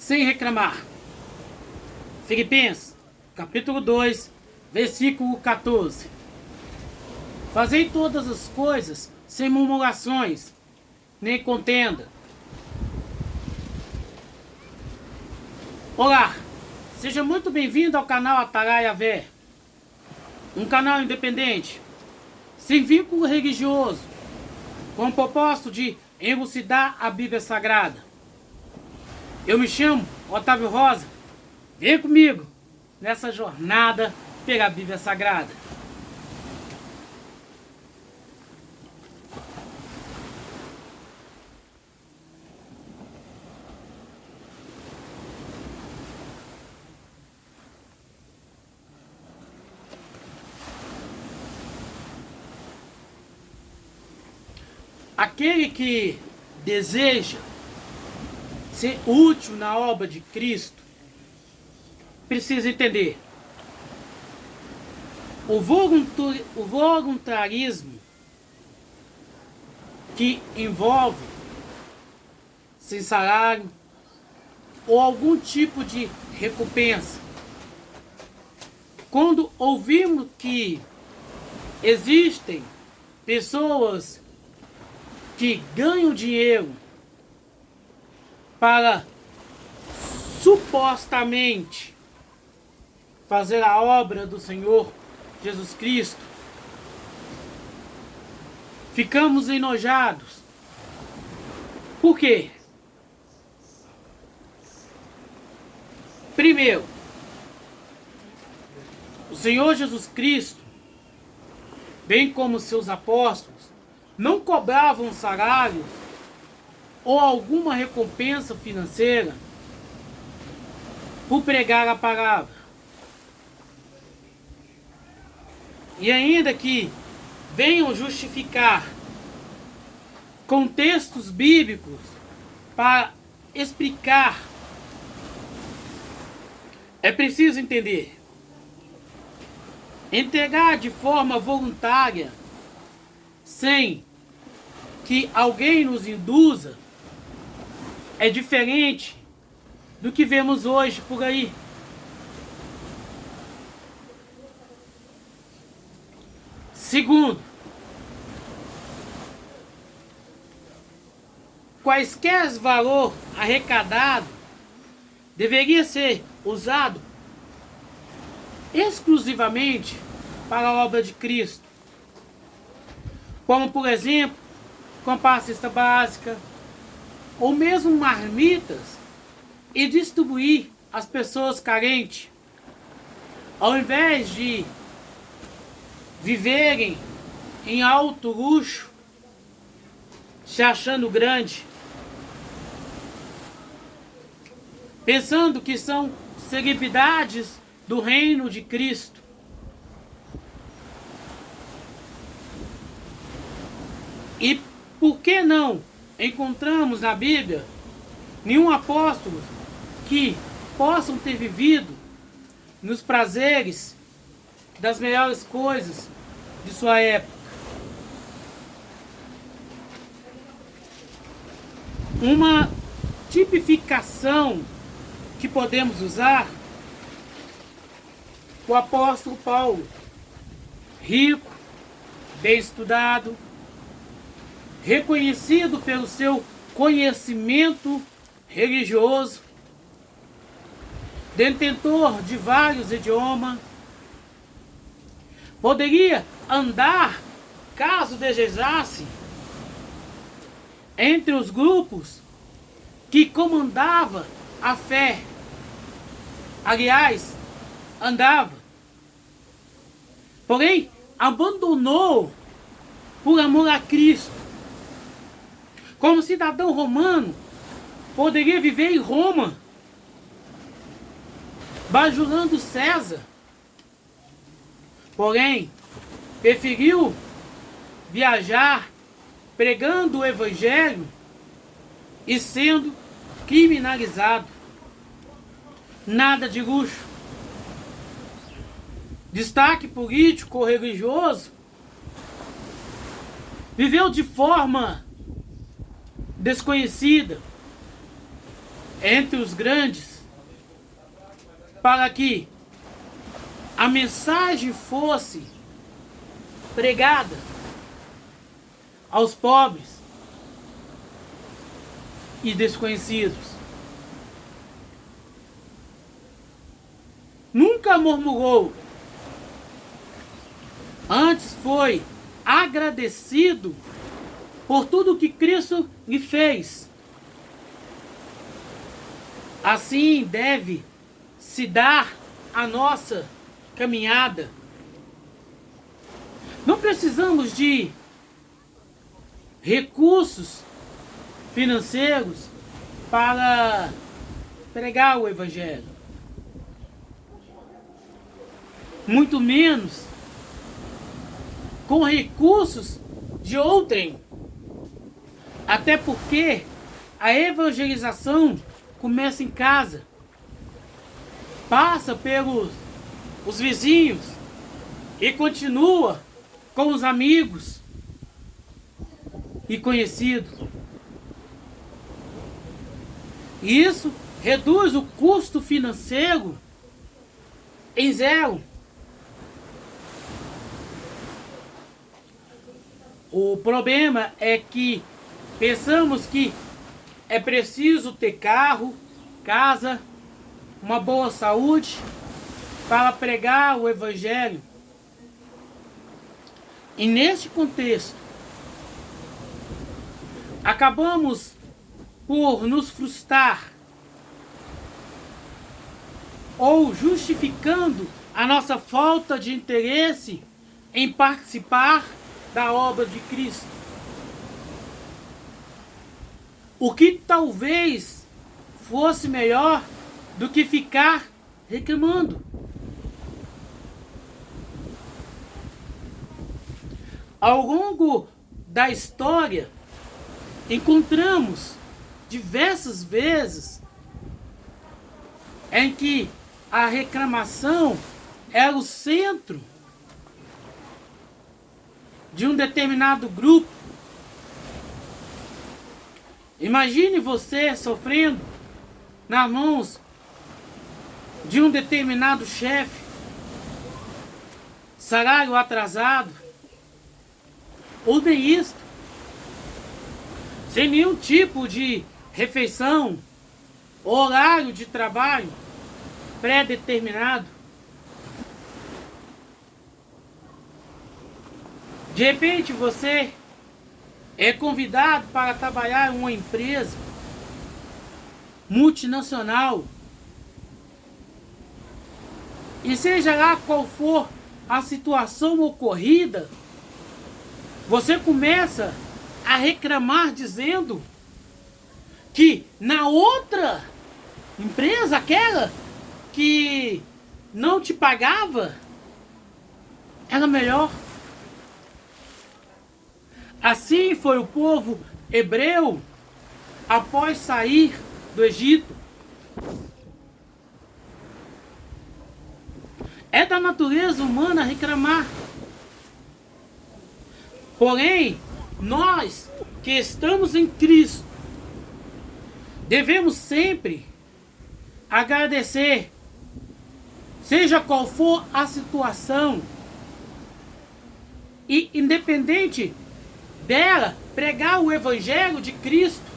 sem reclamar. Filipenses, capítulo 2, versículo 14. Fazei todas as coisas sem murmurações, nem contenda. Olá, seja muito bem-vindo ao canal Atalaia Vé, um canal independente, sem vínculo religioso, com o propósito de elucidar a Bíblia Sagrada. Eu me chamo Otávio Rosa, vem comigo nessa jornada pela Bíblia Sagrada. Aquele que deseja ser útil na obra de Cristo precisa entender: o voluntarismo que envolve sem salário ou algum tipo de recompensa. Quando ouvimos que existem pessoas que ganham dinheiro para supostamente fazer a obra do Senhor Jesus Cristo, ficamos enojados. Por quê? Primeiro, o Senhor Jesus Cristo, bem como seus apóstolos, não cobravam salários ou alguma recompensa financeira por pregar a palavra. E ainda que venham justificar com textos bíblicos para explicar, é preciso entender: entregar de forma voluntária, sem que alguém nos induza, é diferente do que vemos hoje por aí. Segundo, quaisquer valor arrecadado deveria ser usado exclusivamente para a obra de Cristo, como por exemplo, comprar cesta básica ou mesmo marmitas e distribuir às pessoas carentes, ao invés de viverem em alto luxo, se achando grande, pensando que são celebridades do reino de Cristo. E por que não encontramos na Bíblia nenhum apóstolo que possam ter vivido nos prazeres das melhores coisas de sua época? Uma tipificação que podemos usar: o apóstolo Paulo, rico, bem estudado, reconhecido pelo seu conhecimento religioso, detentor de vários idiomas, poderia andar, caso desejasse, entre os grupos que comandava a fé. Aliás, andava. Porém, abandonou por amor a Cristo. Como cidadão romano, poderia viver em Roma, bajulando César. Porém, preferiu viajar pregando o Evangelho e sendo criminalizado. Nada de luxo. Destaque político ou religioso. Viveu de forma desconhecida, entre os grandes, para que a mensagem fosse pregada aos pobres e desconhecidos. Nunca murmurou, antes foi agradecido por tudo que Cristo lhe fez. Assim deve se dar a nossa caminhada. Não precisamos de recursos financeiros para pregar o Evangelho. Muito menos com recursos de outrem. Até porque a evangelização começa em casa. Passa pelos os vizinhos e continua com os amigos e conhecidos. E isso reduz o custo financeiro em zero. O problema é que pensamos que é preciso ter carro, casa, uma boa saúde para pregar o Evangelho. E neste contexto, acabamos por nos frustrar ou justificando a nossa falta de interesse em participar da obra de Cristo. O que talvez fosse melhor do que ficar reclamando. Ao longo da história, encontramos diversas vezes em que a reclamação era o centro de um determinado grupo. Imagine você sofrendo nas mãos de um determinado chefe, salário atrasado, ou nem isto, sem nenhum tipo de refeição, horário de trabalho pré-determinado. De repente você é convidado para trabalhar em uma empresa multinacional. E seja lá qual for a situação ocorrida, você começa a reclamar dizendo que na outra empresa, aquela que não te pagava, era melhor. Assim foi o povo hebreu após sair do Egito. É da natureza humana reclamar. Porém, nós que estamos em Cristo, devemos sempre agradecer, seja qual for a situação, e independente dela, pregar o Evangelho de Cristo